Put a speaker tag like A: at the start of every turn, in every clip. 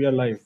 A: We are live.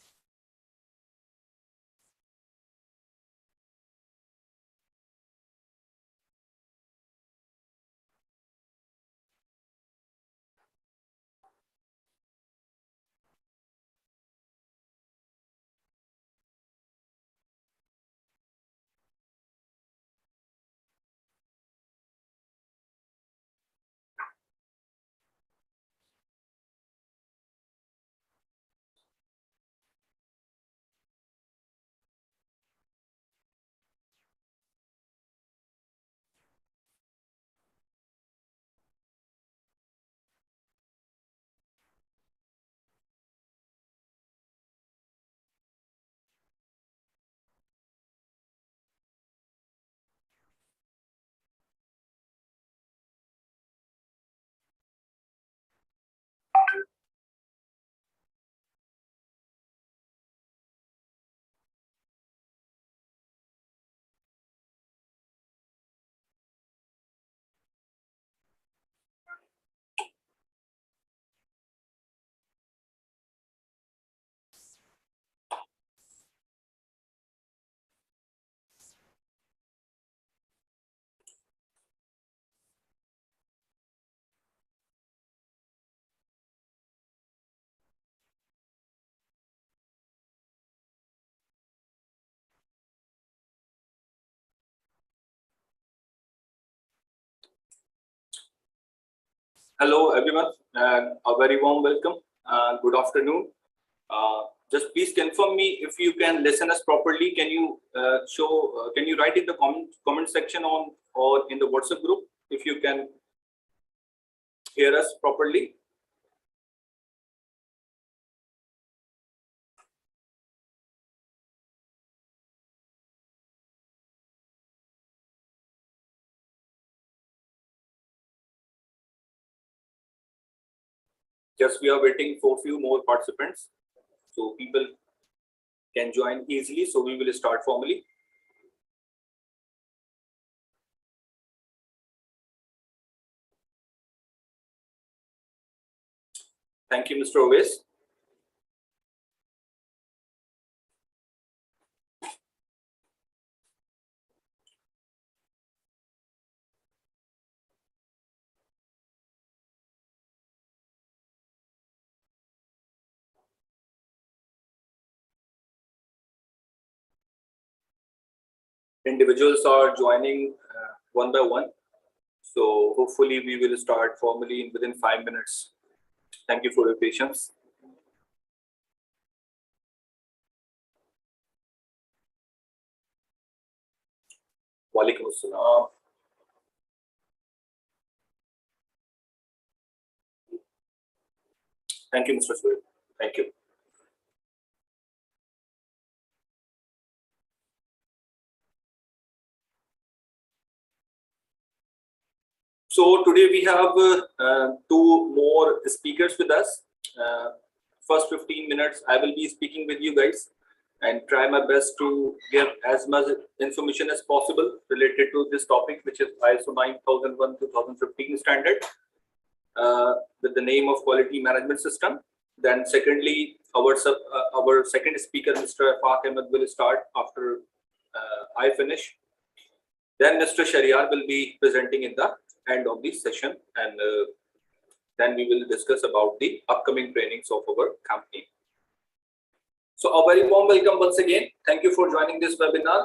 B: Hello everyone, a very warm welcome. Good afternoon. Just please confirm me if you can listen us properly. Can you can you write in the comment section on or in the WhatsApp group if you can hear us properly? Just we are waiting for a few more participants so people can join easily. So we will start formally. Thank you, Mr. Oves. Individuals are joining one by one. So hopefully we will start formally within 5 minutes. Thank you for your patience. Walaikum assalam. Thank you, Mr. Surya. Thank you. So today we have two more speakers with us. First 15 minutes, I will be speaking with you guys and try my best to give as much information as possible related to this topic, which is ISO 9001:2015 standard with the name of quality management system. Then secondly, our second speaker, Mr. Afaq Ahmed, will start after I finish. Then Mr. Shariar will be presenting in the end of the session, and then we will discuss about the upcoming trainings of our company. So a very warm welcome once again. Thank you for joining this webinar.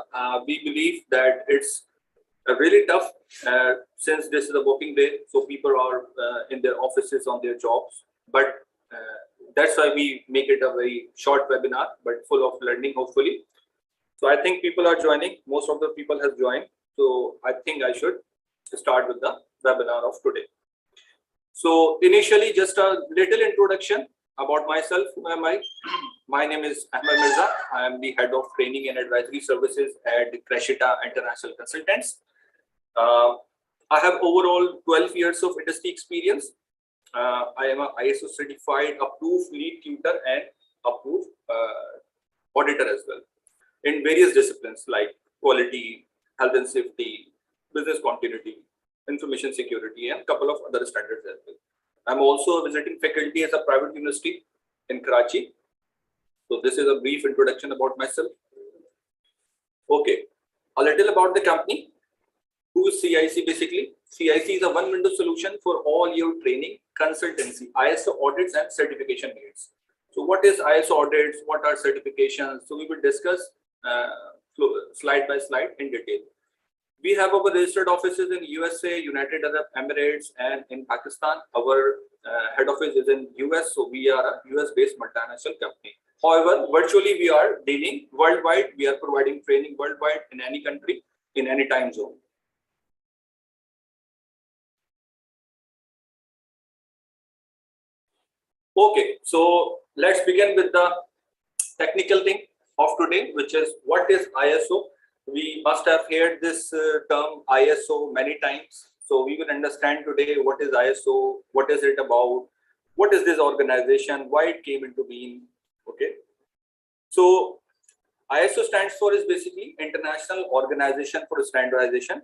B: We believe that it's really tough since this is a working day, so people are in their offices on their jobs, but that's why we make it a very short webinar, but full of learning, hopefully. So I think people are joining. Most of the people have joined. So I think I should start with the webinar of today. So initially, just a little introduction about myself. My name is Ahmed Mirza. I am the head of training and advisory services at Pdca International Consultants. I have overall 12 years of industry experience. I am an ISO certified approved lead tutor and approved auditor as well in various disciplines like quality, health and safety, business continuity, information security, and a couple of other standards as well. I'm also a visiting faculty at a private university in Karachi. So this is a brief introduction about myself. Okay, a little about the company. Who is CIC basically? CIC is a one-window solution for all your training, consultancy, ISO audits and certification needs. So what is ISO audits? What are certifications? So we will discuss slide by slide in detail. We have our registered offices in USA, United Arab Emirates, and in Pakistan. Our head office is in US, so we are a US-based multinational company. However, virtually we are dealing worldwide. We are providing training worldwide in any country, in any time zone. Okay, so let's begin with the technical thing of today, which is what is ISO. We must have heard this term ISO many times. So we will understand today what is ISO, what is it about, what is this organization, why it came into being. Okay. So ISO stands for is basically International Organization for Standardization.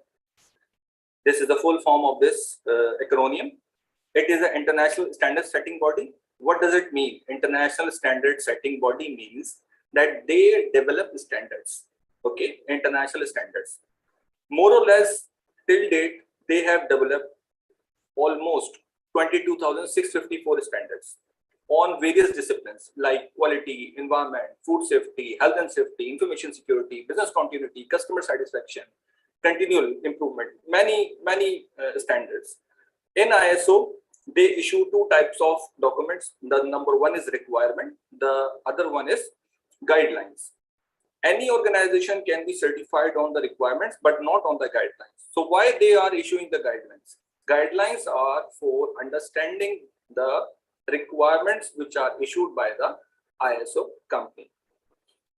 B: This is the full form of this acronym. It is an international standard setting body. What does it mean? International standard setting body means that they develop standards. Okay, international standards. More or less till date, they have developed almost 22,654 standards on various disciplines like quality, environment, food safety, health and safety, information security, business continuity, customer satisfaction, continual improvement, many standards. In ISO, they issue two types of documents. The number one is requirement. The other one is guidelines. Any organization can be certified on the requirements, but not on the guidelines. So why they are issuing the guidelines? Guidelines are for understanding the requirements which are issued by the ISO company.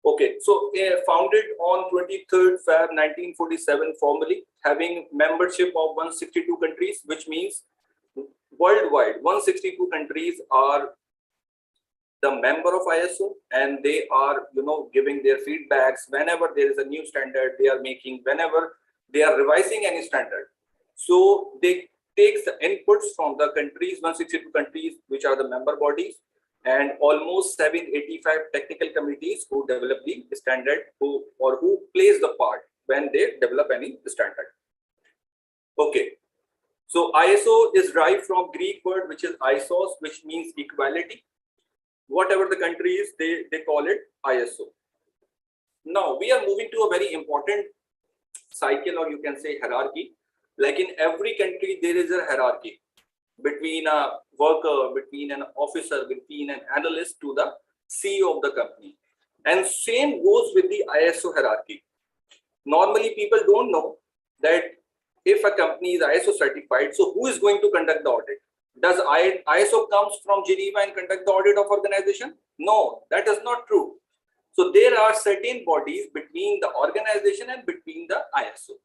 B: Okay, so founded on 23rd Feb 1947 formally, having membership of 162 countries, which means worldwide 162 countries are the member of ISO, and they are giving their feedbacks whenever there is a new standard they are making, whenever they are revising any standard. So they take the inputs from the countries, 162 countries which are the member bodies, and almost 785 technical committees who develop the standard, who plays the part when they develop any standard. Okay, so ISO is derived from Greek word which is isos, which means equality. Whatever the country is, they call it ISO. Now we are moving to a very important cycle, or you can say hierarchy. Like in every country, there is a hierarchy between a worker, between an officer, between an analyst to the CEO of the company. And same goes with the ISO hierarchy. Normally, people don't know that if a company is ISO certified, so who is going to conduct the audit? Does ISO comes from Geneva and conduct the audit of organization? No, that is not true. So there are certain bodies between the organization and between the ISO.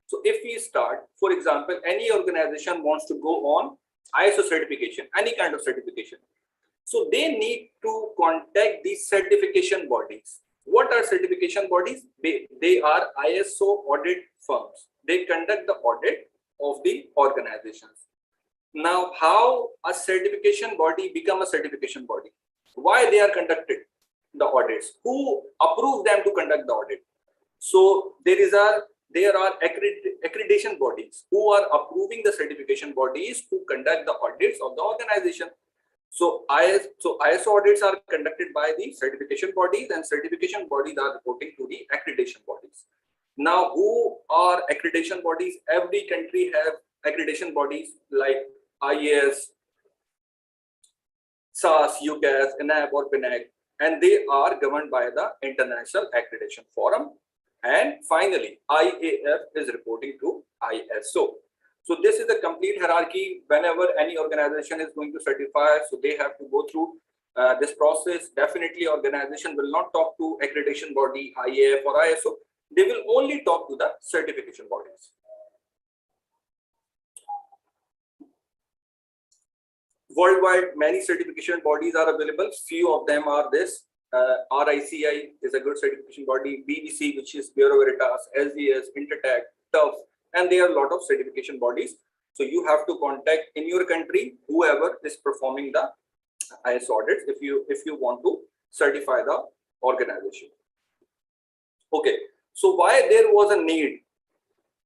B: So if we start, for example, any organization wants to go on ISO certification, any kind of certification. So they need to contact these certification bodies. What are certification bodies? They are ISO audit firms. They conduct the audit of the organizations. Now, how a certification body become a certification body? Why they are conducted the audits? Who approved them to conduct the audit? So there are accreditation bodies who are approving the certification bodies who conduct the audits of the organization. So ISO audits are conducted by the certification bodies, and certification bodies are reporting to the accreditation bodies. Now, who are accreditation bodies? Every country have accreditation bodies like IAS, SAS, UCAS, NAB or PNAC, and they are governed by the International Accreditation Forum. And finally, IAF is reporting to ISO. So this is the complete hierarchy. Whenever any organization is going to certify, so they have to go through this process. Definitely, organization will not talk to accreditation body, IAF or ISO. They will only talk to the certification bodies. Worldwide, many certification bodies are available. Few of them are this. RICI is a good certification body. BBC, which is Bureau Veritas, SDS, Intertech, TUF, and there are a lot of certification bodies. So you have to contact in your country whoever is performing the ISO audits if you want to certify the organization. Okay, so why there was a need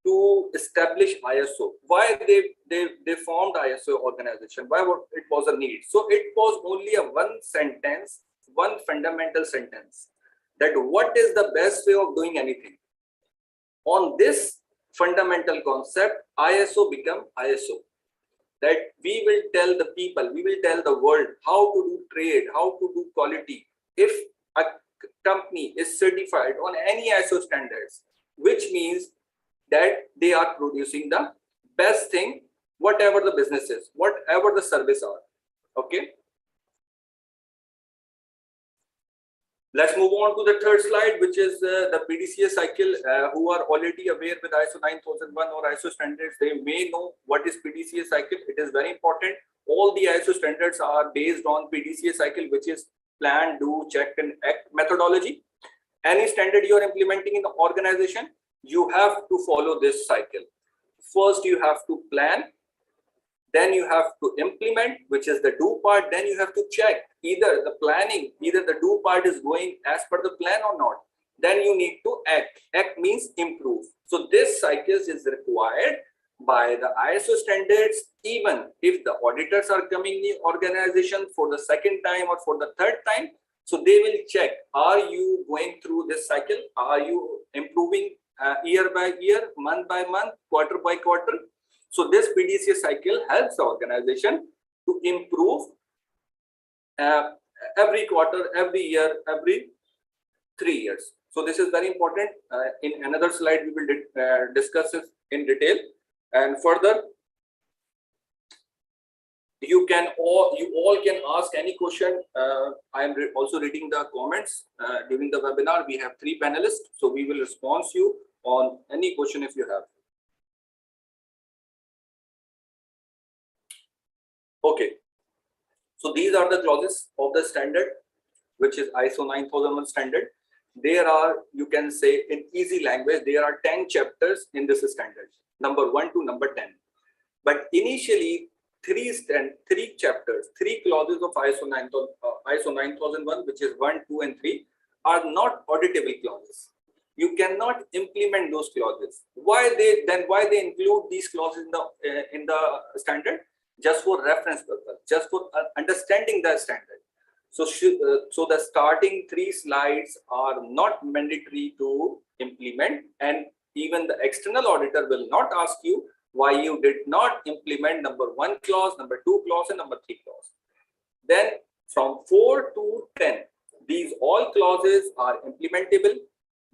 B: to establish ISO? Why they formed ISO organization? Why it was a need? So it was only a one sentence, one fundamental sentence, that what is the best way of doing anything. On this fundamental concept, ISO become ISO. That we will tell the people, we will tell the world how to do trade, how to do quality. If a company is certified on any ISO standards, which means that they are producing the best thing, whatever the business is, whatever the service are. Okay. Let's move on to the third slide, which is the Pdca cycle. Who are already aware with ISO 9001 or ISO standards, they may know what is Pdca cycle. It is very important. All the ISO standards are based on Pdca cycle, which is plan, do, check, and act methodology. Any standard you are implementing in the organization, you have to follow this cycle. First, you have to plan. Then you have to implement, which is the do part. Then you have to check either the planning, either the do part is going as per the plan or not. Then you need to act. Act means improve. So this cycle is required by the ISO standards. Even if the auditors are coming in the organization for the second time or for the third time, so they will check, are you going through this cycle? Are you improving year by year, month by month, quarter by quarter? So this Pdca cycle helps the organization to improve every quarter, every year, every 3 years. So this is very important. In another slide, we will discuss this in detail. And further, you all can ask any question. I am also reading the comments during the webinar. We have 3 panelists, so we will respond to you on any question if you have. Okay, so these are the clauses of the standard, which is ISO 9001 standard. There are, you can say in easy language, there are 10 chapters in this standard, number 1 to number 10. But initially, 3 chapters, 3 clauses of ISO 9001, which is 1, 2, and 3, are not auditable clauses. You cannot implement those clauses. Why they include these clauses in the standard? Just for reference purpose, just for understanding the standard. So the starting 3 slides are not mandatory to implement, and even the external auditor will not ask you why you did not implement number 1 clause, number 2 clause, and number 3 clause. Then from 4 to 10, these all clauses are implementable.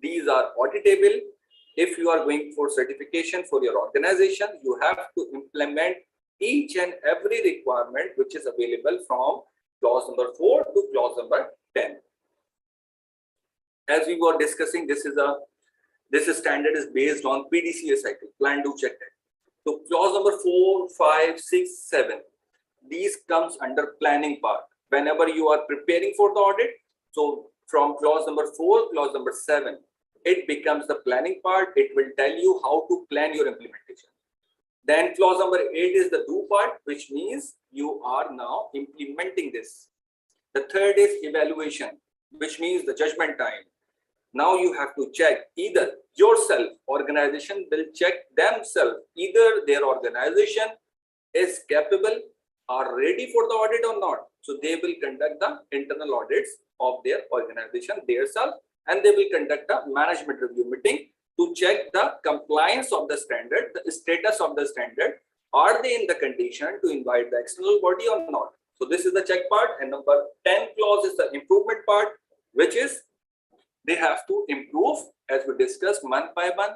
B: These are auditable. If you are going for certification for your organization, you have to implement each and every requirement which is available from clause number 4 to clause number 10. As we were discussing, this standard is based on Pdca cycle, plan, do, check, act. So clause number 4, 5, 6, 7, these comes under planning part. Whenever you are preparing for the audit, so from clause number 4, clause number 7, it becomes the planning part. It will tell you how to plan your implementation. Then clause number 8 is the do part, which means you are now implementing this. The third is evaluation, which means the judgment time. Now you have to check either yourself, organization will check themselves, either their organization is capable or ready for the audit or not. So they will conduct the internal audits of their organization themselves, and they will conduct a management review meeting to check the compliance of the standard, the status of the standard. Are they in the condition to invite the external body or not? So this is the check part, and number 10 clause is the improvement part, which is they have to improve, as we discussed, month by month,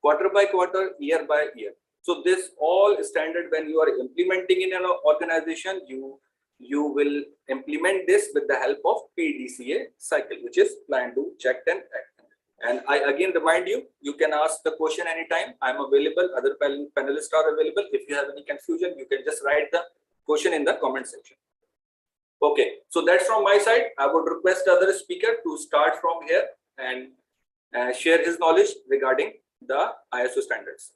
B: quarter by quarter, year by year. So this all standard, when you are implementing in an organization, you will implement this with the help of Pdca cycle, which is plan, do, check, and act. And I again remind you, you can ask the question anytime. I'm available. Other panelists are available. If you have any confusion, you can just write the question in the comment section. Okay, so that's from my side. I would request the other speaker to start from here and share his knowledge regarding the ISO standards.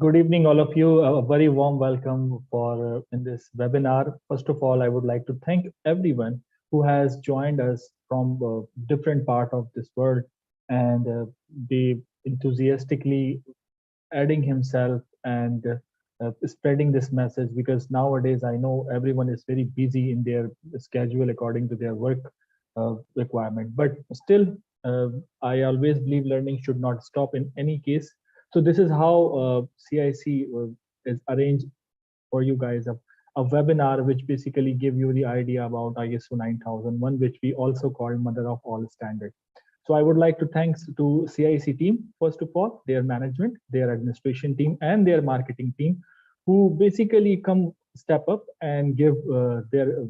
A: Good evening, all of you. A very warm welcome for in this webinar. First of all, I would like to thank everyone who has joined us from different part of this world and be enthusiastically adding himself and spreading this message, because nowadays I know everyone is very busy in their schedule according to their work requirement. But still, I always believe learning should not stop in any case. So this is how CIC is arranged for you guys a webinar which basically give you the idea about ISO 9001, which we also call mother of all standards. So I would like to thanks to CIC team, first of all, their management, their administration team, and their marketing team, who basically come step up and give their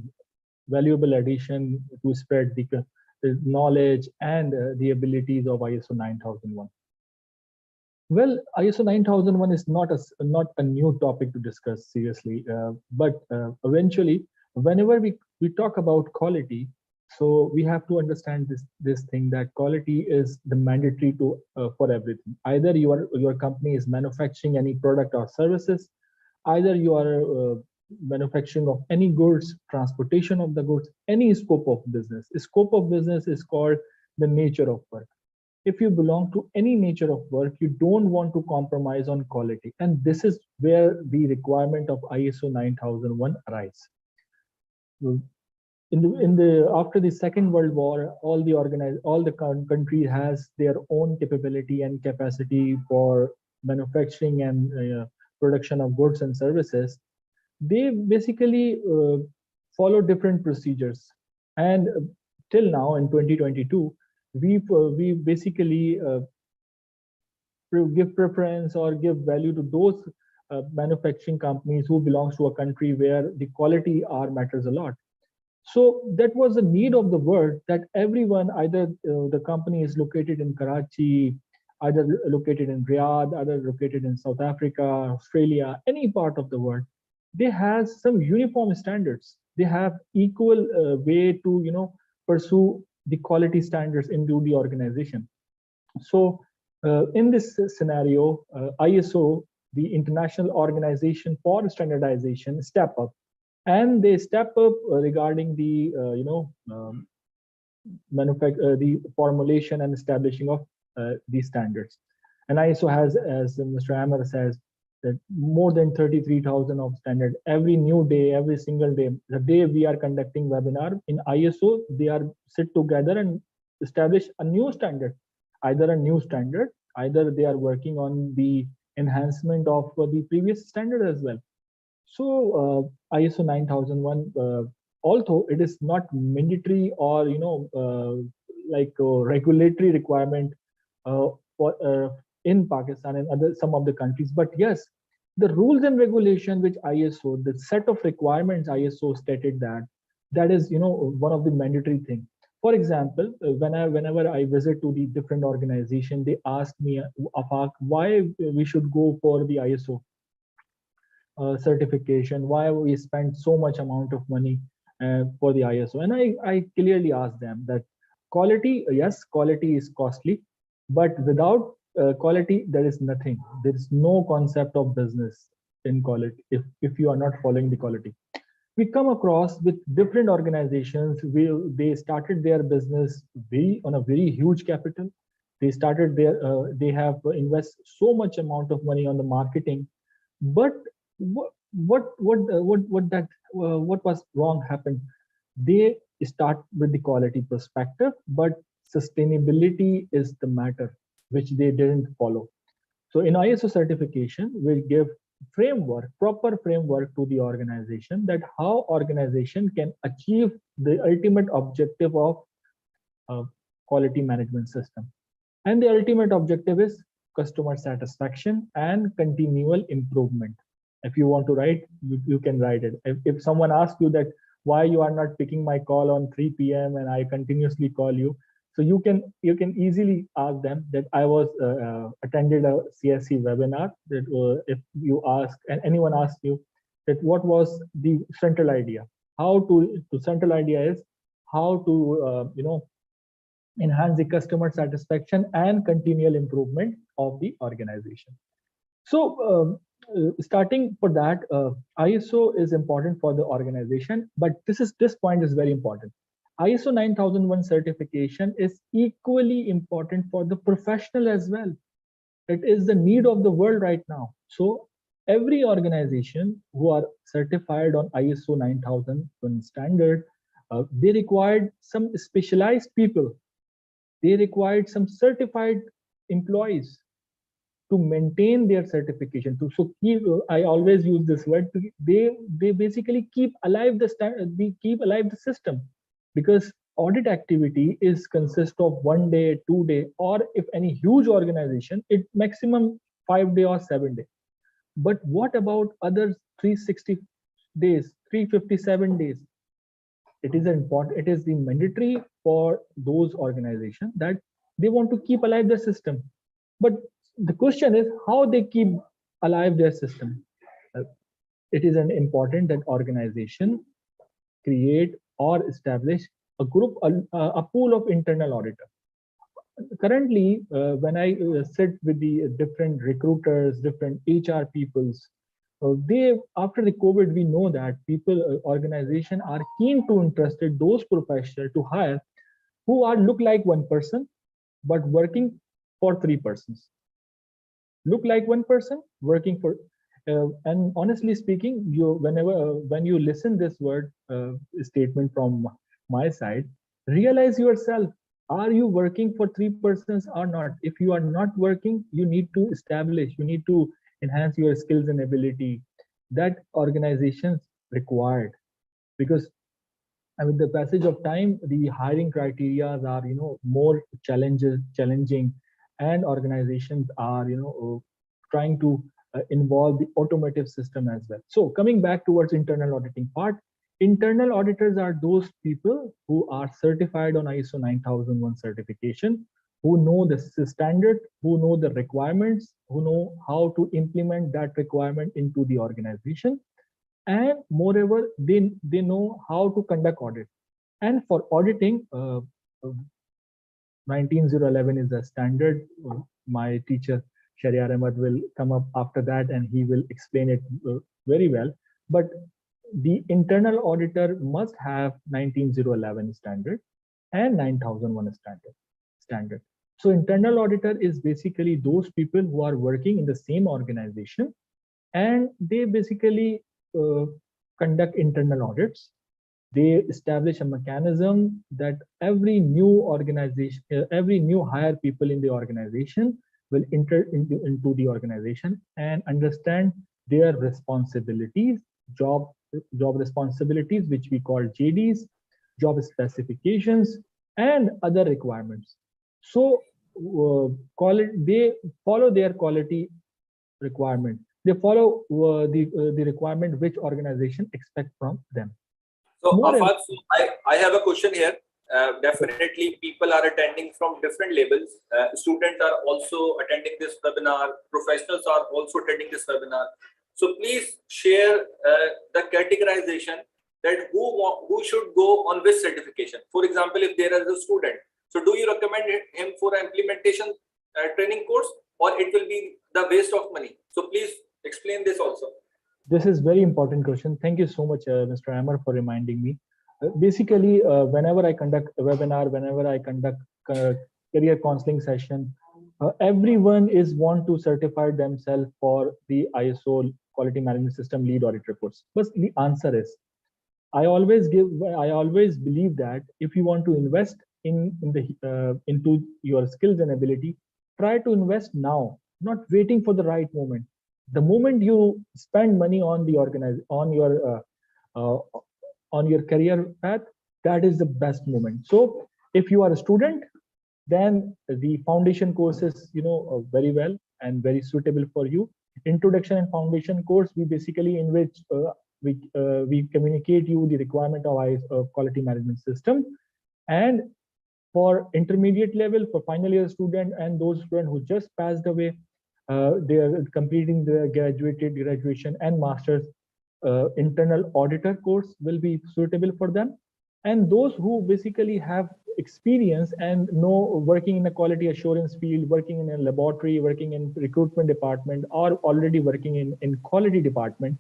A: valuable addition to spread the knowledge and the abilities of ISO 9001. Well, ISO 9001 is not a new topic to discuss seriously, but eventually, whenever we talk about quality, so we have to understand this thing that quality is the mandatory to for everything. Either your company is manufacturing any product or services, either you are manufacturing of any goods, transportation of the goods, any scope of business. Scope of business is called the nature of work. If you belong to any nature of work, you don't want to compromise on quality. And this is where the requirement of ISO 9001 arise. After the Second World War, all the country has their own capability and capacity for manufacturing and production of goods and services. They basically follow different procedures. And till now, in 2022, we basically give preference or give value to those manufacturing companies who belongs to a country where the quality matters a lot. So that was the need of the world, that everyone, either the company is located in Karachi, either located in Riyadh, either located in South Africa, Australia, any part of the world, they have some uniform standards. They have equal way to pursue the quality standards into the organization. So in this scenario, ISO, the International Organization for Standardization, step up, and they step up regarding the the formulation and establishing of these standards. And ISO has, as Mr. Amar says, that more than 33,000 of standard every new day, every single day. The day we are conducting webinar in ISO, they are sit together and establish a new standard, either a new standard, either they are working on the enhancement of the previous standard as well. So ISO 9001, although it is not mandatory or like a regulatory requirement in Pakistan and some of the countries, but yes, the rules and regulation which ISO, the set of requirements ISO stated that is one of the mandatory thing. For example, whenever I visit to the different organization, they ask me, Afaq, why we should go for the ISO certification, why we spend so much amount of money for the ISO. And I clearly ask them that quality, yes, quality is costly, but without quality, there is nothing. There is no concept of business in quality if you are not following the quality. We come across with different organizations. They started their business on a very huge capital. They started they have invest so much amount of money on the marketing, but what was wrong happened? They start with the quality perspective, but sustainability is the matter which they didn't follow. So in ISO certification, we give proper framework to the organization, that how organization can achieve the ultimate objective of quality management system. And the ultimate objective is customer satisfaction and continual improvement. If you want to write, you can write it. If someone asks you that why you are not picking my call on 3 p.m. and I continuously call you, so you can easily ask them that I was attended a CIC webinar. That if you ask and anyone asks you that what was the central idea, the central idea is how to enhance the customer satisfaction and continual improvement of the organization. So starting for that, ISO is important for the organization, but this point is very important. ISO 9001 certification is equally important for the professional as well. It is the need of the world right now. So every organization who are certified on ISO 9001 standard, they required some specialized people. They required some certified employees to maintain their certification. So keep, I always use this word. They basically keep alive the they keep alive the system, because audit activity is consist of 1 day, 2 day, or if any huge organization, it maximum 5 day or 7 day. But what about other 360 days, 357 days? It is important. It is the mandatory for those organizations that they want to keep alive the system. But the question is how they keep alive their system. It is an important that organization create or establish a group, a pool of internal auditor. Currently, when I sit with the different recruiters, different HR peoples, they after the COVID, we know that people, organization are keen to interested those professionals to hire who are look like one person but working for three persons. Look like one person working for, and honestly speaking, you whenever when you listen this word statement from my side, realize yourself, are you working for three persons or not? If you are not working, you need to establish, you need to enhance your skills and ability that organizations required. Because with the passage of time, the hiring criteria are, more challenging, and organizations are, trying to involve the automotive system as well. So coming back towards internal auditing part, internal auditors are those people who are certified on ISO 9001 certification, who know the standard, who know the requirements, who know how to implement that requirement into the organization, and moreover they know how to conduct audit. And for auditing, 19011 is the standard. My teacher Shariar Ahmad will come up after that and he will explain it very well. But the internal auditor must have 19011 standard and 9001 standard. So internal auditor is basically those people who are working in the same organization, and they basically conduct internal audits. They establish a mechanism that every new organization, every new hire people in the organization will enter into the organization and understand their responsibilities, job responsibilities, which we call JDs, job specifications, and other requirements. So they follow their quality requirement. They follow the requirement which organization expect from them.
B: So, Afaq, I have a question here. Definitely, people are attending from different levels. Students are also attending this webinar. Professionals are also attending this webinar. So, please share the categorization that who should go on which certification. For example, if there is a student, so do you recommend him for an implementation training course, or it will be the waste of money? So, please explain this also.
A: This is very important question. Thank you so much, Mr. Amar, for reminding me. Basically, whenever I conduct a webinar, whenever I conduct career counseling session, everyone is want to certify themselves for the ISO Quality Management System Lead Auditor course. But the answer is, I always believe that if you want to invest into your skills and ability, try to invest now, not waiting for the right moment. The moment you spend money on the on your career path, that is the best moment. So if you are a student, then the foundation courses, very well and very suitable for you. Introduction and foundation course, we basically in which we communicate you the requirement of quality management system. And for intermediate level, for final year student and those students who just passed away, they are completing the graduation and master's, internal auditor course will be suitable for them. And those who basically have experience and know working in a quality assurance field, working in a laboratory, working in recruitment department, or already working in quality department,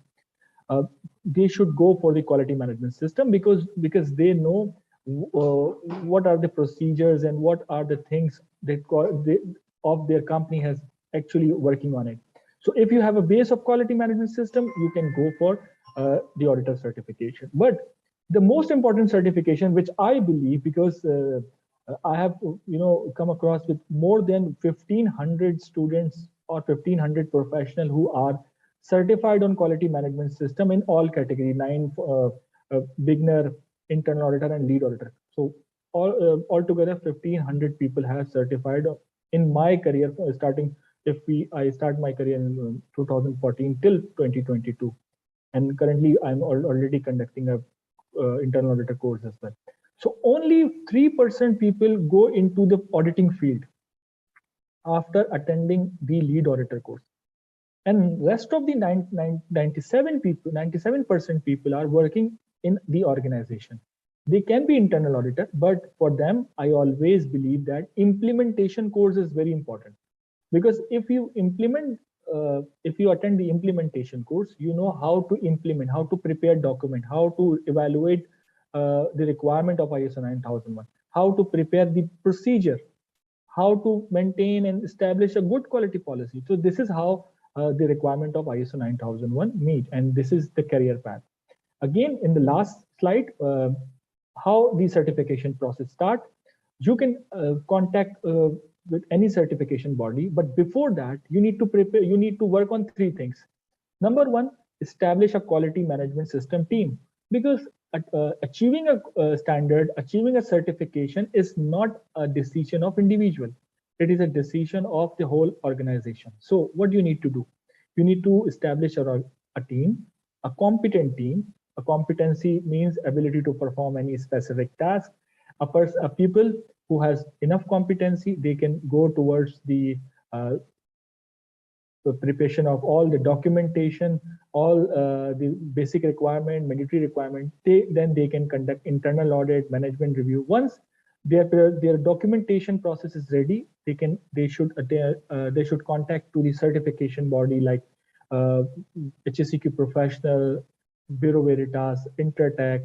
A: they should go for the quality management system, because they know what are the procedures and what are the things that of their company has actually working on it. So if you have a base of quality management system, you can go for the auditor certification. But the most important certification, which I believe, because I have come across with more than 1,500 students or 1,500 professionals who are certified on quality management system in all category, 9 beginner, internal auditor, and lead auditor. So altogether 1,500 people have certified in my career, starting I start my career in 2014 till 2022, and currently I'm already conducting a internal auditor course as well. So only 3% people go into the auditing field after attending the lead auditor course, and rest of the 97% people are working in the organization. They can be internal auditor, but for them, I always believe that implementation course is very important, because if you attend the implementation course, you know how to implement, how to prepare document, how to evaluate the requirement of ISO 9001, how to prepare the procedure, how to maintain and establish a good quality policy. So this is how the requirement of ISO 9001 meet, and this is the career path. Again, in the last slide, how the certification process start. You can contact with any certification body, but before that, you need to prepare. You need to work on 3 things. Number 1, establish a quality management system team, because achieving a standard, achieving a certification is not a decision of individual. It is a decision of the whole organization. So what you need to do? You need to establish a team, a competent team. A competency means ability to perform any specific task. A people who has enough competency, they can go towards the preparation of all the documentation, all the basic requirement, mandatory requirement. Then they can conduct internal audit, management review. Once their documentation process is ready, they should contact to the certification body like HSEQ Professional, Bureau Veritas, Intertech,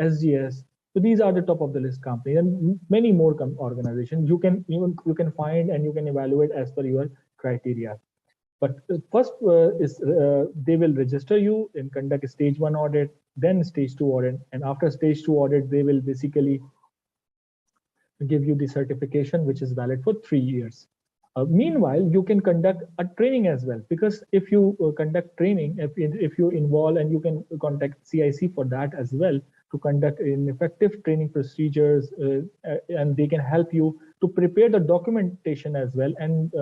A: SGS. So these are the top of the list companies, and many more organizations. You can find and you can evaluate as per your criteria. But first they will register you and conduct a stage 1 audit, then stage 2 audit, and after stage 2 audit, they will basically give you the certification, which is valid for 3 years. Meanwhile, you can conduct a training as well, because if you conduct training, if you involve, and you can contact CIC for that as well, to conduct an effective training procedures, and they can help you to prepare the documentation as well, and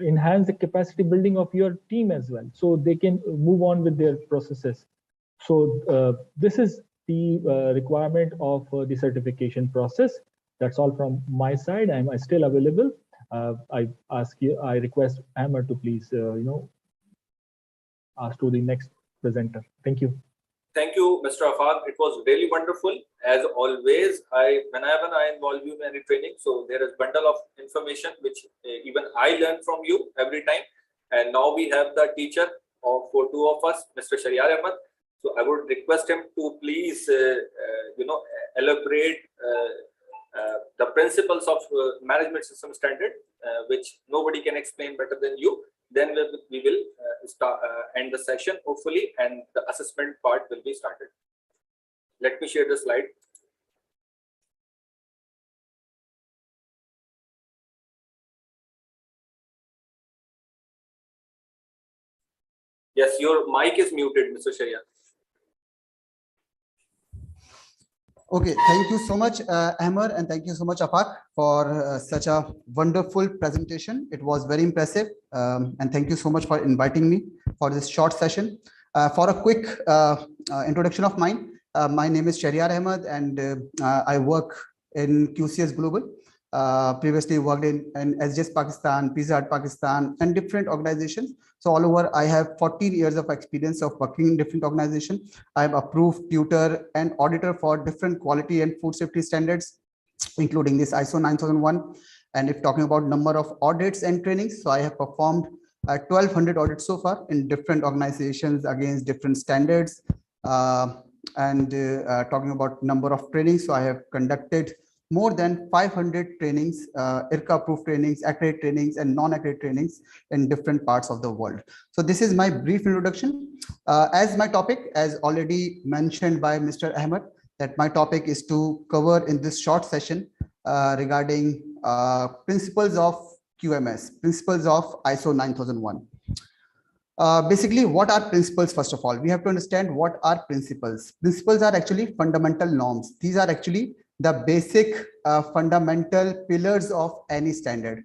A: enhance the capacity building of your team as well, so they can move on with their processes. So this is the requirement of the certification process. That's all from my side. I'm still available. I request Amar to please, ask to the next presenter. Thank you.
B: Thank you, Mr. Afaq. It was really wonderful. As always, whenever I involve you in any training, so there is a bundle of information which even I learn from you every time. And now we have the teacher for 2 of us, Mr. Shariar Ahmed. So I would request him to please, elaborate the principles of management system standard, which nobody can explain better than you. Then we will end the session, hopefully, and the assessment part will be started. Let me share the slide. Yes, your mic is muted, Mr. Shariar.
C: Okay, thank you so much, Amar, and thank you so much, Afaq, for such a wonderful presentation. It was very impressive, and thank you so much for inviting me for this short session. For a quick introduction of mine, my name is Shariar Ahmed, and I work in QCS Global. Previously worked in SGS Pakistan, Pizza Hut Pakistan, and different organizations. So all over, I have 14 years of experience of working in different organizations. I am approved tutor and auditor for different quality and food safety standards, including this ISO 9001. And if talking about number of audits and trainings, so I have performed 1200 audits so far in different organizations against different standards. Talking about number of trainings, so I have conducted more than 500 trainings, IRCA approved trainings, accredited trainings, and non-accredited trainings in different parts of the world. So this is my brief introduction. As my topic, as already mentioned by Mr. Ahmed, that my topic is to cover in this short session regarding principles of QMS, principles of ISO 9001. Basically, what are principles? First of all, we have to understand what are principles. Principles are actually fundamental norms. These are actually the basic fundamental pillars of any standard.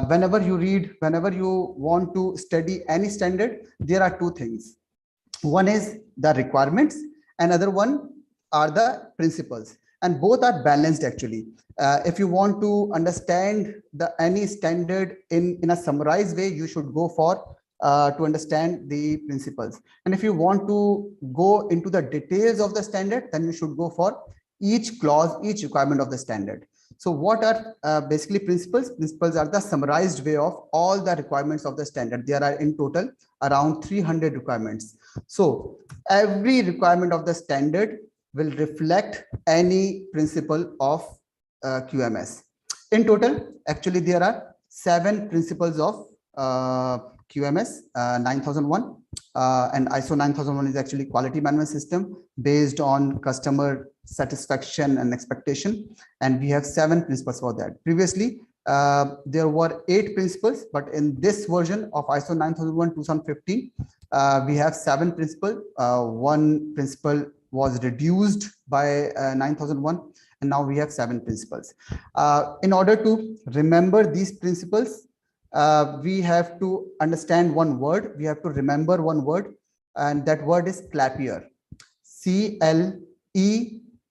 C: Whenever you want to study any standard, there are two things. One is the requirements, another one are the principles, and both are balanced actually. If you want to understand any standard in a summarized way, you should go for to understand the principles. And if you want to go into the details of the standard, then you should go for each clause, each requirement of the standard. So what are basically principles? Principles are the summarized way of all the requirements of the standard. There are in total around 300 requirements. So every requirement of the standard will reflect any principle of QMS. In total, actually, there are 7 principles of QMS 9001, and ISO 9001 is actually quality management system based on customer satisfaction and expectation, and we have 7 principles for that. Previously, there were 8 principles, but in this version of ISO 9001 2015, we have 7 principles. 1 principle was reduced by 9001, and now we have 7 principles. In order to remember these principles, we have to understand one word. We have to remember one word, and that word is clapier.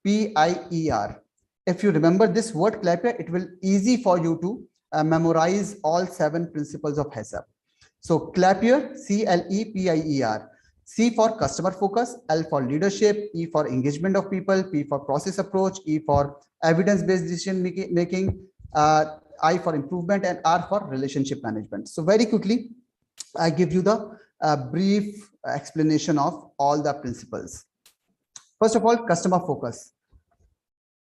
C: CLEPIER. If you remember this word clapier, it will easy for you to memorize all 7 principles of HACCP. So clapier, CLEPIER. C for customer focus, L for leadership, E for engagement of people, P for process approach, E for evidence-based decision making, I for improvement, and R for relationship management. So very quickly, I give you the brief explanation of all the principles. First of all, customer focus.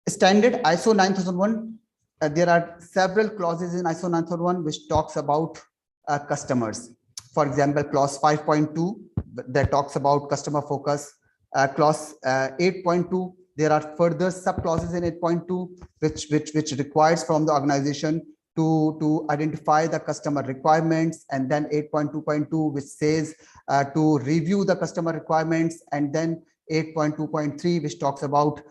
C: Standard ISO 9001, there are several clauses in ISO 9001 which talks about customers. For example, clause 5.2 that talks about customer focus. Clause 8.2, there are further sub clauses in 8.2 which requires from the organization to identify the customer requirements, and then 8.2.2 which says to review the customer requirements, and then 8.2.3 which talks about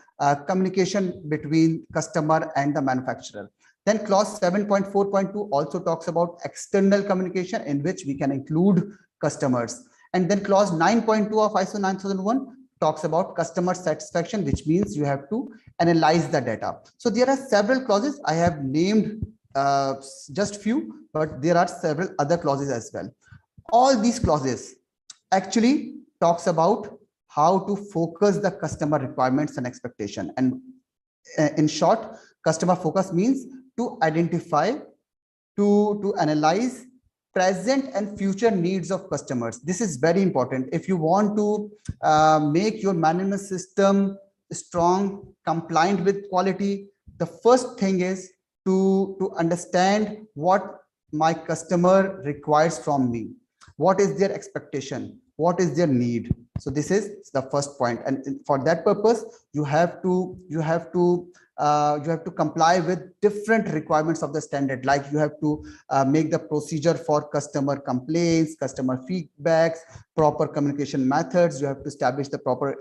C: communication between customer and the manufacturer. Then clause 7.4.2 also talks about external communication, in which we can include customers. And then clause 9.2 of ISO 9001 talks about customer satisfaction, which means you have to analyze the data. So there are several clauses. I have named just few, but there are several other clauses as well. All these clauses actually talks about how to focus the customer requirements and expectation. And in short, customer focus means to identify, to analyze present and future needs of customers. This is very important. If you want to make your management system strong, compliant with quality, the first thing is to understand what my customer requires from me. What is their expectation? What is their need? So this is the first point. And for that purpose, you have to comply with different requirements of the standard. Like you have to make the procedure for customer complaints, customer feedbacks, proper communication methods. You have to establish the proper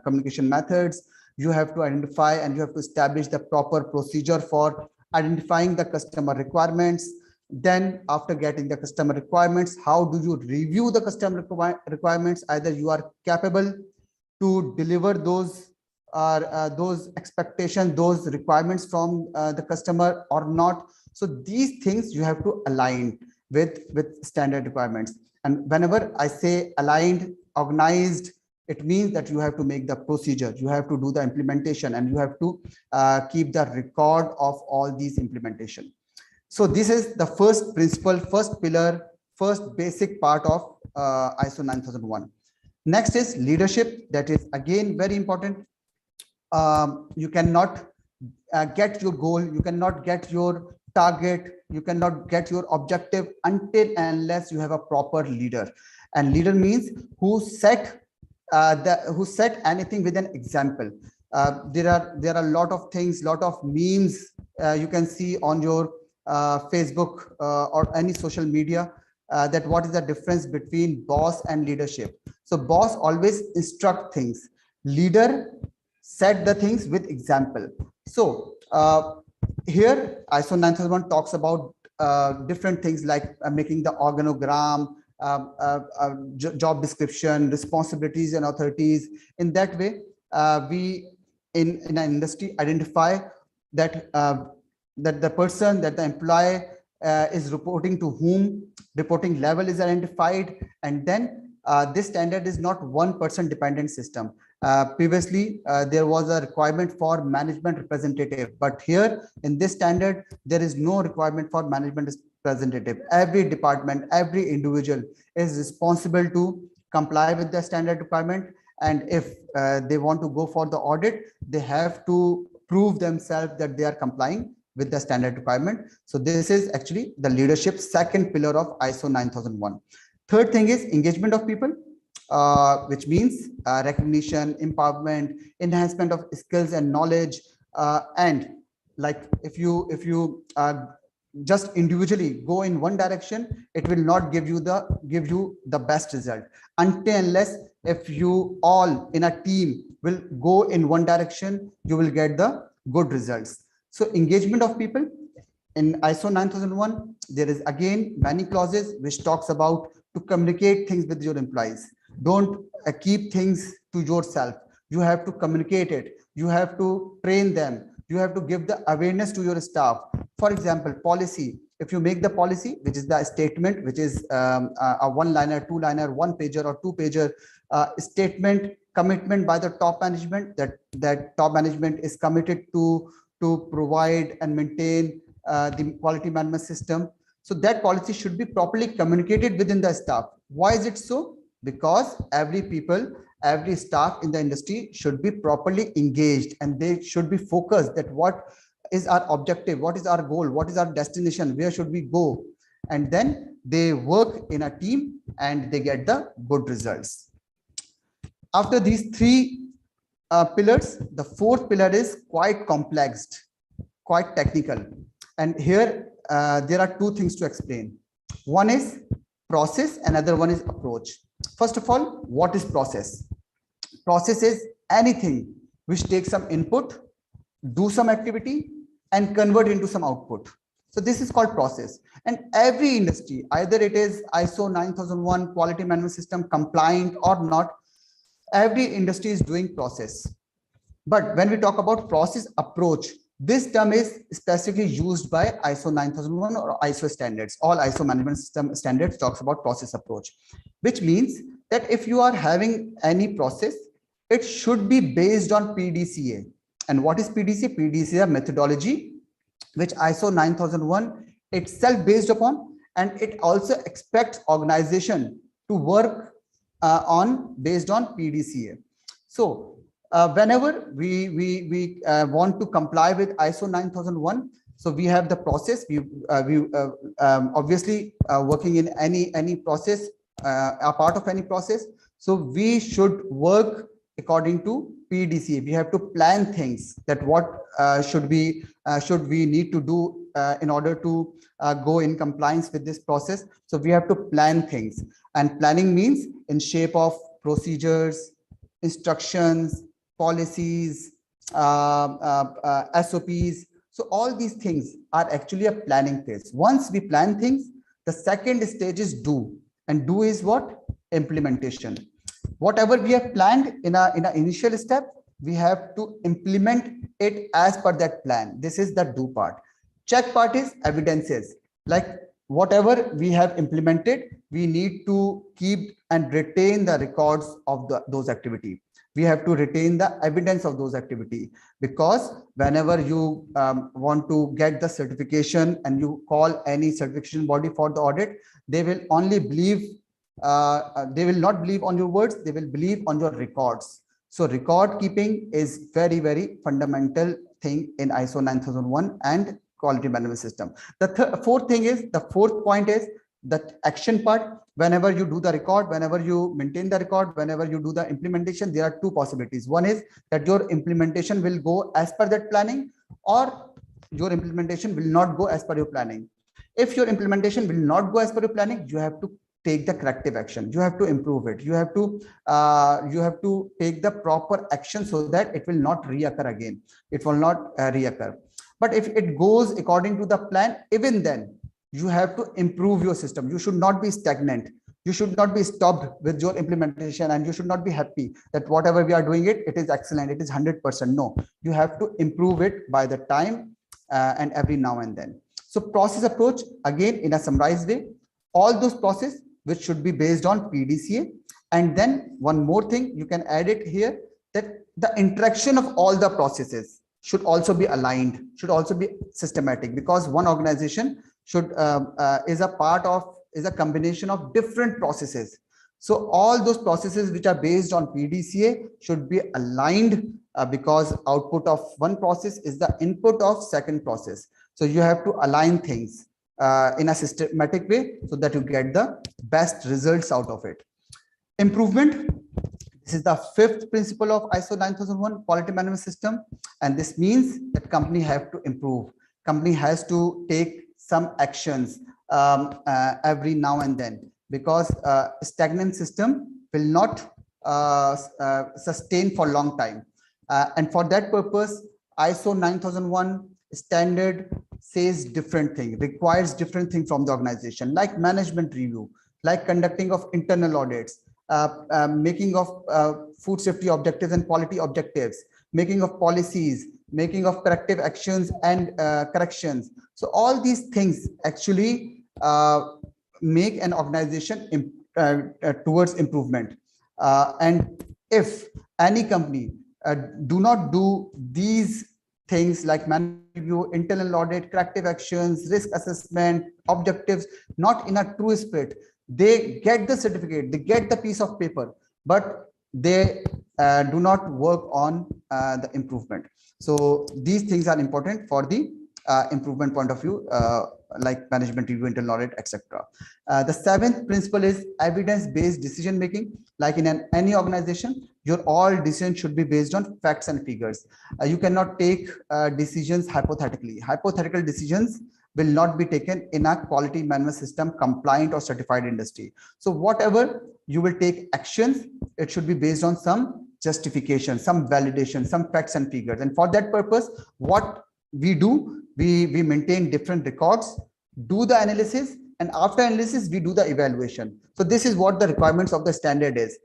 C: communication methods. You have to identify and you have to establish the proper procedure for identifying the customer requirements. Then after getting the customer requirements, how do you review the customer requirements? Either you are capable to deliver those those expectations, those requirements from the customer or not. So these things you have to align with standard requirements. And whenever I say aligned, organized, it means that you have to make the procedure, you have to do the implementation, and you have to keep the record of all these implementation. So this is the first principle, first pillar, first basic part of ISO 9001. Next is leadership. That is again very important. You cannot get your goal, you cannot get your target, you cannot get your objective until and unless you have a proper leader. And leader means who set anything with an example. There are a lot of things, lot of memes you can see on your Facebook or any social media, that what is the difference between boss and leadership. So boss always instruct things, leader set the things with example. So here ISO 9001 talks about different things like making the organogram, job description, responsibilities and authorities. In that way, we in an industry identify that that the person, that the employee is reporting to whom, reporting level is identified, and then this standard is not one person dependent system. Previously, there was a requirement for management representative, but here in this standard, there is no requirement for management representative. Every department, every individual is responsible to comply with the standard requirement. And if they want to go for the audit, they have to prove themselves that they are complying with the standard requirement. So this is actually the leadership second pillar of ISO 9001. Third thing is engagement of people, which means recognition, empowerment, enhancement of skills and knowledge. And like if you just individually go in one direction, it will not give you the best result until unless if you all in a team will go in one direction, you will get the good results. So engagement of people in ISO 9001, there is again many clauses which talks about to communicate things with your employees. Don't keep things to yourself. You have to communicate it. You have to train them. You have to give the awareness to your staff. For example, policy. If you make the policy, which is the statement, which is a one-liner, two-liner, one-pager or two-pager statement, commitment by the top management, that top management is committed to provide and maintain the quality management system. So that policy should be properly communicated within the staff. Why is it so? Because every staff in the industry should be properly engaged, and they should be focused that what is our objective, what is our goal, what is our destination, where should we go, and then they work in a team and they get the good results. After these three pillars, the fourth pillar is quite complex, quite technical, and here there are two things to explain. One is process, another one is approach. First of all, what is process? Process is anything which takes some input, do some activity, and convert into some output. So this is called process. And every industry, either it is ISO 9001 quality management system compliant or not, every industry is doing process. But when we talk about process approach, this term is specifically used by ISO 9001 or ISO standards. All ISO management system standards talks about process approach, which means that if you are having any process, it should be based on Pdca. And what is Pdca? Pdca is a methodology which ISO 9001 itself based upon, and it also expects organization to work based on Pdca. So whenever we want to comply with ISO 9001, so we have the process. We obviously working in any process, a part of any process. So we should work according to Pdca. We have to plan things that what should we need to do in order to go in compliance with this process. So we have to plan things, and planning means in shape of procedures, instructions, policies, SOPs. So all these things are actually a planning phase. Once we plan things, the second stage is do, and do is what? Implementation. Whatever we have planned in an initial step, we have to implement it as per that plan. This is the do part. Check part is evidences. Like whatever we have implemented, we need to keep and retain the records of those activity. We have to retain the evidence of those activity, because whenever you want to get the certification and you call any certification body for the audit, they will only believe, they will not believe on your words, they will believe on your records. So record keeping is very, very fundamental thing in ISO 9001 and quality management system. The fourth thing is, the fourth point is the action part. Whenever you do the record, whenever you maintain the record, whenever you do the implementation, there are two possibilities. One is that your implementation will go as per that planning, or your implementation will not go as per your planning. If your implementation will not go as per your planning, you have to take the corrective action. You have to improve it. You have to take the proper action so that it will not reoccur again. It will not reoccur. But if it goes according to the plan, even then you have to improve your system. You should not be stagnant. You should not be stopped with your implementation, and you should not be happy that whatever we are doing it is excellent, it is 100%. No, you have to improve it by the time and every now and then. So process approach, again, in a summarized way, all those processes which should be based on PDCA. And then one more thing, you can add it here, that the interaction of all the processes should also be aligned, should also be systematic, because one organization should is a combination of different processes. So all those processes which are based on PDCA should be aligned, because output of one process is the input of second process. So you have to align things in a systematic way so that you get the best results out of it. Improvement. This is the fifth principle of ISO 9001 quality management system. And this means that company have to improve. Company has to take some actions every now and then, because stagnant system will not sustain for a long time. And for that purpose, ISO 9001 standard says different thing, requires different thing from the organization, like management review, like conducting of internal audits, making of food safety objectives and quality objectives, making of policies, making of corrective actions and corrections. So all these things actually make an organization towards improvement. And if any company do not do these things like management review, internal audit, corrective actions, risk assessment, objectives, not in a true spirit, they get the certificate, they get the piece of paper, but they do not work on the improvement. So these things are important for the improvement point of view, like management review, internal audit, etc. The seventh principle is evidence-based decision making. Like in any organization, your all decisions should be based on facts and figures. You cannot take decisions hypothetically. Hypothetical decisions will not be taken in a quality management system compliant or certified industry. So whatever you will take actions, it should be based on some justification, some validation, some facts and figures. And for that purpose, what we do, we maintain different records, do the analysis, and after analysis, we do the evaluation. So this is what the requirements of the standard is.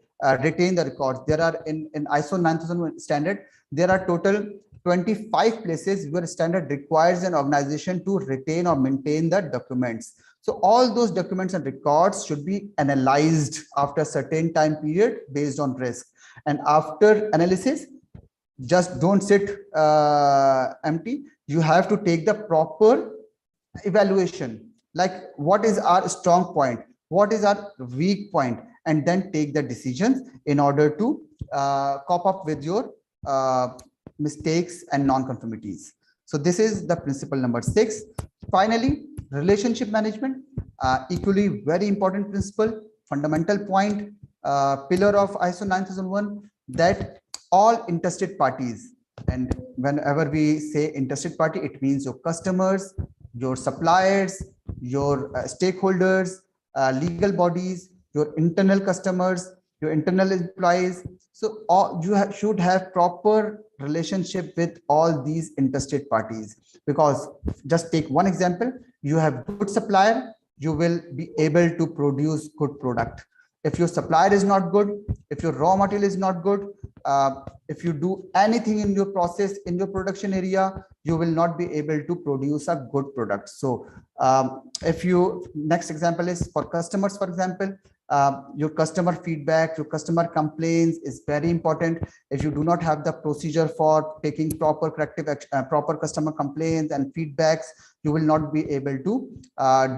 C: Retain the records. There are in ISO 9001 standard, there are total 25 places where standard requires an organization to retain or maintain the documents. So all those documents and records should be analyzed after a certain time period based on risk. And after analysis, just don't sit empty. You have to take the proper evaluation, like what is our strong point, what is our weak point, and then take the decisions in order to cope up with your mistakes and non-conformities. So this is the principle number 6. Finally, relationship management, equally very important principle, fundamental point, pillar of ISO 9001, that all interested parties, and whenever we say interested party, it means your customers, your suppliers, your stakeholders, legal bodies, your internal customers, your internal employees. So you should have proper relationship with all these interested parties, because just take one example, you have good supplier, you will be able to produce good product. If your supplier is not good, if your raw material is not good, if you do anything in your process, in your production area, you will not be able to produce a good product. So if you, next example is for customers, for example, your customer feedback, your customer complaints is very important. If you do not have the procedure for taking proper corrective action, proper customer complaints and feedbacks, you will not be able to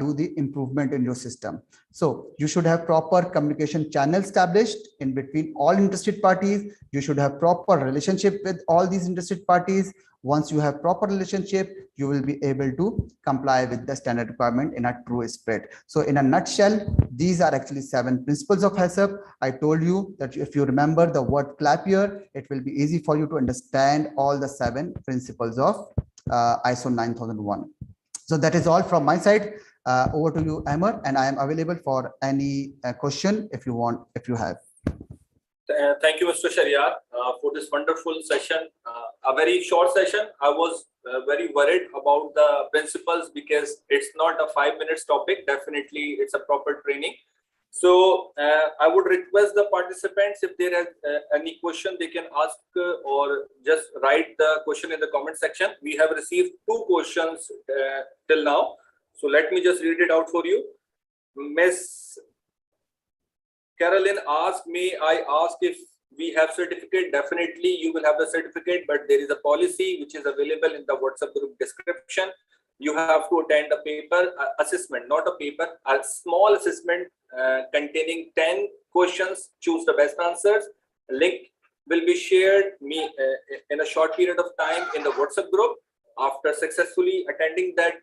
C: do the improvement in your system. So you should have proper communication channels established in between all interested parties. You should have proper relationship with all these interested parties. Once you have proper relationship, you will be able to comply with the standard requirement in a true spirit. So in a nutshell, these are actually 7 principles of HACCP. I told you that if you remember the word clap here, it will be easy for you to understand all the 7 principles of ISO 9001. So that is all from my side. Over to you, Amar, and I am available for any question if you want, if you have.
B: Thank you, Mr. Sharyar, for this wonderful session. A very short session. I was very worried about the principles because it's not a 5 minutes topic. Definitely, it's a proper training. So I would request the participants, if there is any question, they can ask or just write the question in the comment section. We have received 2 questions till now. So let me just read it out for you. Miss Carolyn asked me, I asked if we have certificate. Definitely you will have the certificate, but there is a policy which is available in the WhatsApp group description. You have to attend a paper assessment, not a paper, a small assessment containing 10 questions. Choose the best answers. Link will be shared in a short period of time in the WhatsApp group. After successfully attending that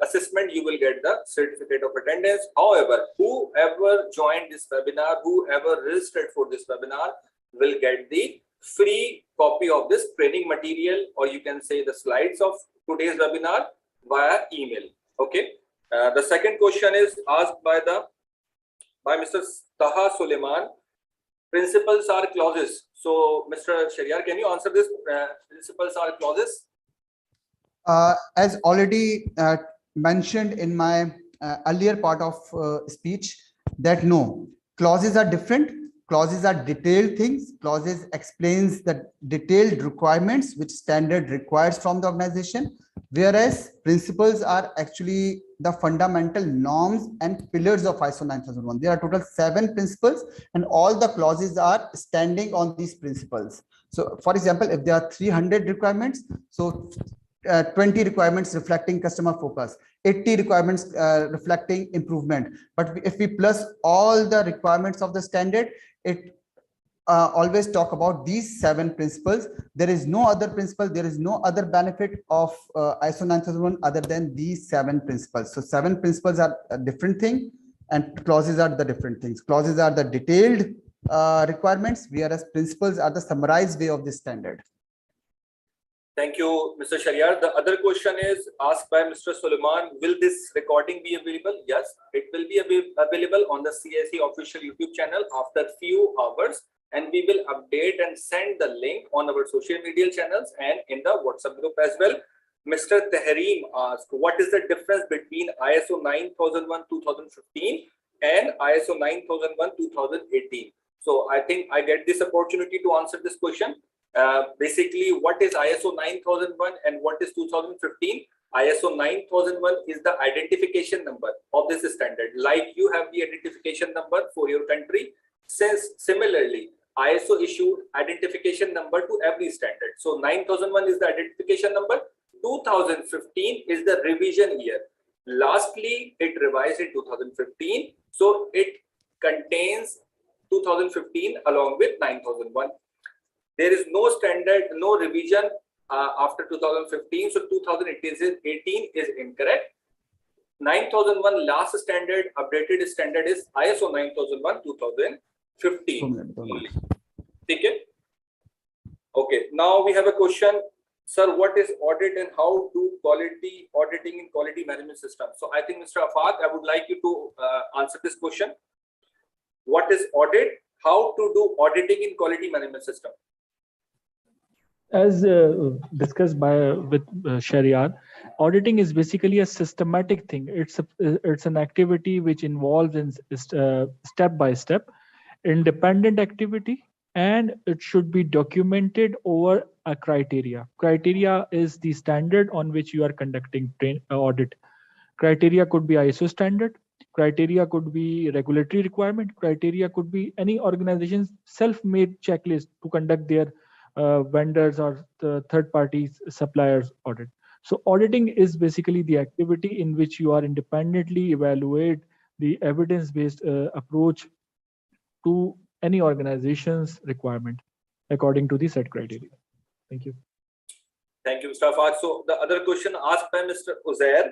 B: assessment, you will get the certificate of attendance. However, whoever joined this webinar, whoever registered for this webinar will get the free copy of this training material, or you can say the slides of today's webinar via email. Okay. The second question is asked by Mr. Taha Suleiman. Principles are clauses. So, Mr. Sharyar, can you answer this? Principles are clauses.
C: As already mentioned in my earlier part of speech, that no, clauses are different. Clauses are detailed things. Clauses explains the detailed requirements which standard requires from the organization, whereas principles are actually the fundamental norms and pillars of ISO 9001. There are total 7 principles, and all the clauses are standing on these principles. So, for example, if there are 300 requirements, so 20 requirements reflecting customer focus, 80 requirements reflecting improvement. But if we plus all the requirements of the standard, it always talk about these 7 principles. There is no other principle, there is no other benefit of ISO 9001 other than these 7 principles. So 7 principles are a different thing, and clauses are the different things. Clauses are the detailed requirements, whereas principles are the summarized way of the standard.
B: Thank you, Mr. Sharyar. The other question is asked by Mr. Suleiman. Will this recording be available? Yes, it will be available on the CIC official YouTube channel after few hours, and we will update and send the link on our social media channels and in the WhatsApp group as well. Mr. Tehreem asked, what is the difference between ISO 9001:2015 and ISO 9001:2018? So I think I get this opportunity to answer this question. Basically, what is ISO 9001 and what is 2015? ISO 9001 is the identification number of this standard. Like you have the identification number for your country, since similarly, ISO issued identification number to every standard. So 9001 is the identification number. 2015 is the revision year. Lastly, it revised in 2015. So it contains 2015 along with 9001. There is no standard, no revision after 2015. So 2018 is incorrect. 9001 last standard, updated standard is ISO 9001:2015. Okay. Okay. Now we have a question. Sir, what is audit and how do quality auditing in quality management system? So I think Mr. Afaq, I would like you to answer this question. What is audit? How to do auditing in quality management system?
A: As discussed with Shariar, auditing is basically a systematic thing. It's an activity which involves in step by step, independent activity, and it should be documented over a criteria. Criteria is the standard on which you are conducting audit. Criteria could be ISO standard. Criteria could be regulatory requirement. Criteria could be any organization's self-made checklist to conduct their vendors or the third parties suppliers audit. So auditing is basically the activity in which you are independently evaluate the evidence-based approach to any organization's requirement according to the set criteria. Thank you.
B: Thank you, Mr. Afaq. So the other question asked by Mr. Uzair,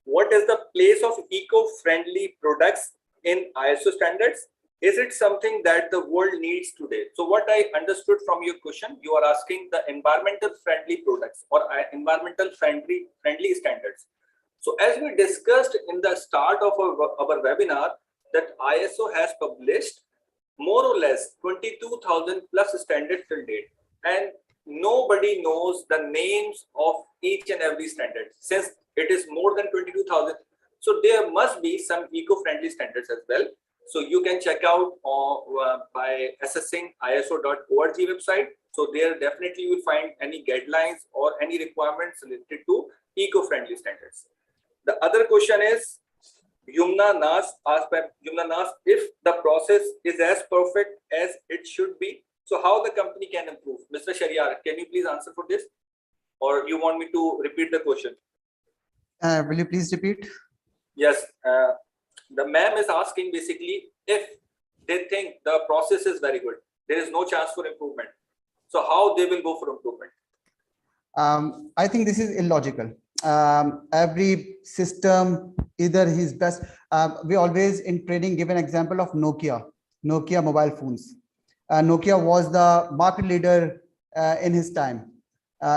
B: what is the place of eco-friendly products in ISO standards? Is it something that the world needs today? So what I understood from your question, you are asking the environmental friendly products or environmental friendly standards. So as we discussed in the start of our webinar, that ISO has published more or less 22,000 plus standards till date. And nobody knows the names of each and every standard since it is more than 22,000. So there must be some eco-friendly standards as well. So you can check out by accessing iso.org website. So there definitely you will find any guidelines or any requirements related to eco-friendly standards. The other question is, Yumna Nas asked by Yumna Nas, if the process is as perfect as it should be, so how the company can improve? Mr. Shariar, can you please answer for this? Or you want me to repeat the question?
C: Will you please repeat?
B: Yes. The ma'am is asking basically if they think the process is very good, there is no chance for improvement. So how they will go for improvement?
C: I think this is illogical. Every system, either his best. We always in training give an example of Nokia mobile phones. Nokia was the market leader in his time.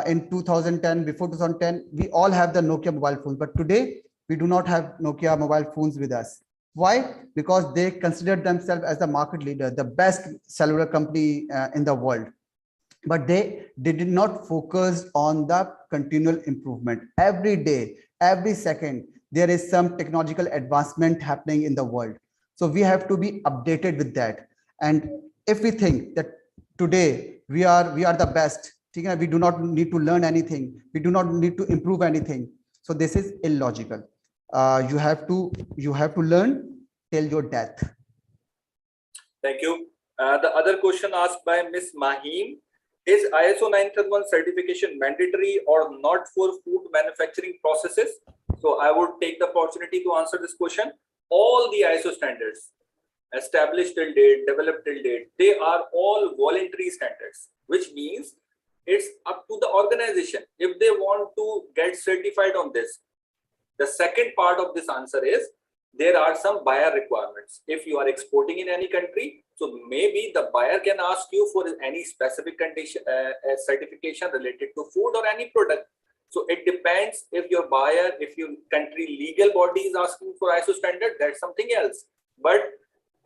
C: In 2010, before 2010, we all have the Nokia mobile phones, but today we do not have Nokia mobile phones with us. Why? Because they considered themselves as the market leader, the best cellular company in the world. But they did not focus on the continual improvement. Every day, every second, there is some technological advancement happening in the world. So we have to be updated with that. And if we think that today we are the best, we do not need to learn anything, we do not need to improve anything. So this is illogical. You have to learn till your death.
B: Thank you. The other question asked by Ms. Mahim, is ISO 9001 certification mandatory or not for food manufacturing processes? So I would take the opportunity to answer this question. All the ISO standards established till date, developed till date, they are all voluntary standards, which means it's up to the organization if they want to get certified on this. The second part of this answer is there are some buyer requirements. If you are exporting in any country, so maybe the buyer can ask you for any specific condition, certification related to food or any product. So it depends if your buyer, if your country legal body is asking for ISO standard, that's something else. But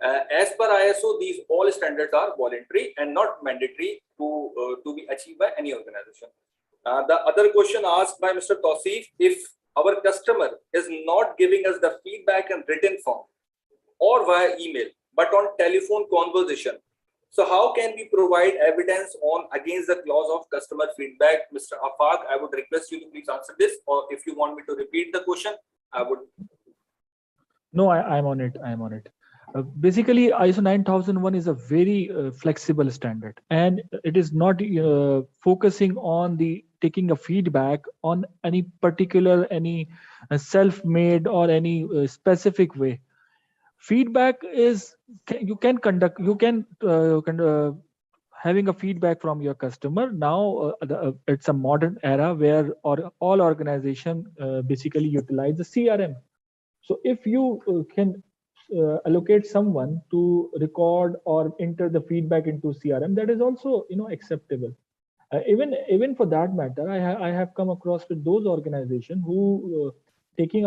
B: as per ISO, these all standards are voluntary and not mandatory to be achieved by any organization. The other question asked by Mr. Tausif, if our customer is not giving us the feedback in written form or via email, but on telephone conversation, so how can we provide evidence on against the clause of customer feedback? Mr. Afaq, I would request you to please answer this, or if you want me to repeat the question, I would.
A: No, I'm on it. I'm on it. Basically, ISO 9001 is a very flexible standard, and it is not focusing on the taking a feedback on any particular, any self-made or any specific way. Feedback is you can conduct, you can having a feedback from your customer. Now it's a modern era where all organizations basically utilize the CRM. So if you can allocate someone to record or enter the feedback into CRM, that is also acceptable. Even for that matter, I have come across with those organizations who taking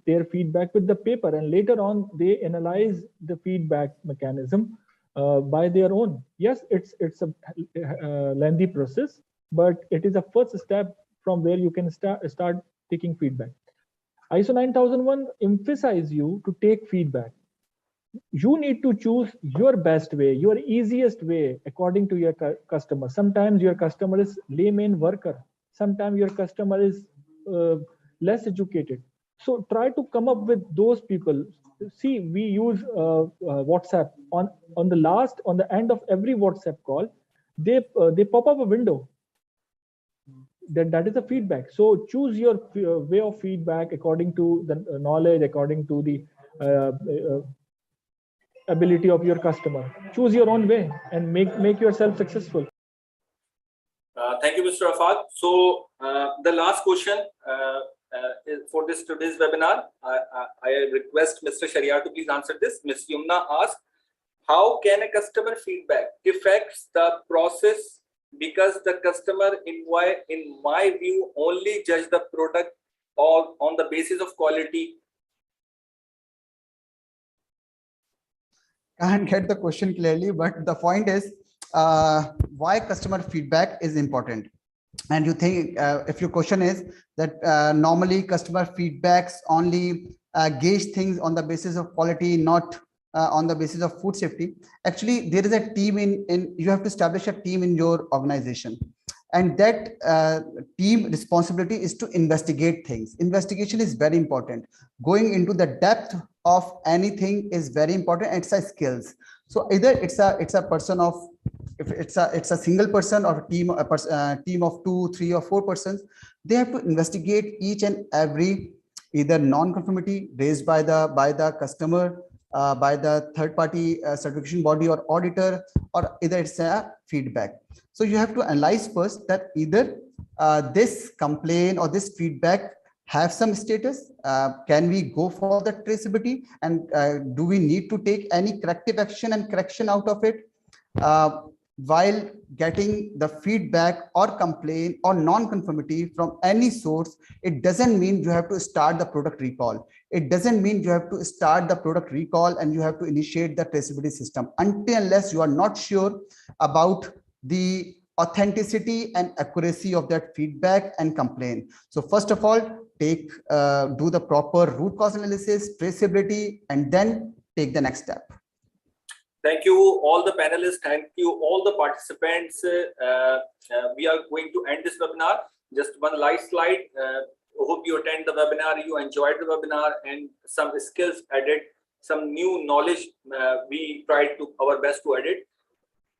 A: their feedback with the paper, and later on they analyze the feedback mechanism by their own. Yes, it's a lengthy process, but it is a first step from where you can start taking feedback. ISO 9001 emphasizes you to take feedback. You need to choose your best way, your easiest way according to your customer. Sometimes your customer is layman worker. Sometimes your customer is less educated. So try to come up with those people. See, we use WhatsApp on the end of every WhatsApp call. They pop up a window. That is a feedback. So choose your way of feedback according to the knowledge, according to the ability of your customer. Choose your own way and make yourself successful.
B: Thank you, Mr. Afaq. So the last question for today's webinar, I request Mr. Shariar to please answer this. Ms. Yumna asked, how can a customer feedback affects the process, because the customer in my view only judge the product or on the basis of quality?
C: I can't get the question clearly, but the point is why customer feedback is important. And you think if your question is that normally customer feedbacks only gauge things on the basis of quality, not on the basis of food safety. Actually, there is a team in you have to establish a team in your organization, and that team responsibility is to investigate things. Investigation is very important. Going into the depth of anything is very important. It's a skills. So either it's a person of, if it's a single person or a team of 2, 3, or 4 persons, they have to investigate each and every either non-conformity raised by the customer, by the third party certification body or auditor, or either it's a feedback. So you have to analyze first that either this complaint or this feedback have some status. Can we go for the traceability, and do we need to take any corrective action and correction out of it? While getting the feedback or complaint or non-conformity from any source, it doesn't mean you have to start the product recall. It doesn't mean you have to start the product recall and you have to initiate the traceability system until unless you are not sure about the authenticity and accuracy of that feedback and complaint. So first of all, do the proper root cause analysis, traceability, and then take the next step.
B: Thank you, all the panelists. Thank you, all the participants. We are going to end this webinar. Just one live slide. Hope you attend the webinar, you enjoyed the webinar, and some skills added, some new knowledge we tried to our best to edit.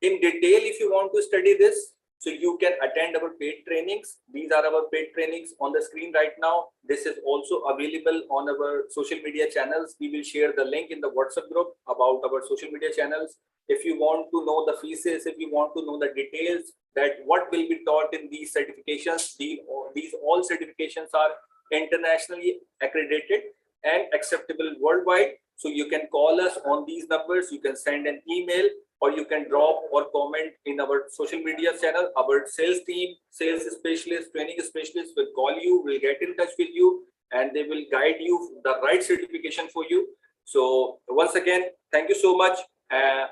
B: In detail, if you want to study this, so you can attend our paid trainings. These are our paid trainings on the screen right now. This is also available on our social media channels. We will share the link in the WhatsApp group about our social media channels. If you want to know the fees, if you want to know the details that what will be taught in these certifications, these all certifications are internationally accredited and acceptable worldwide. So you can call us on these numbers, you can send an email, or you can drop or comment in our social media channel. Our sales team, sales specialists, training specialists will call you, will get in touch with you, and they will guide you the right certification for you. So once again, thank you so much,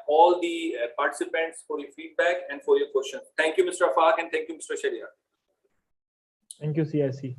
B: all the participants, for your feedback and for your questions. Thank you, Mr. Afaq, and thank you, Mr. Shariar.
A: Thank you, CIC.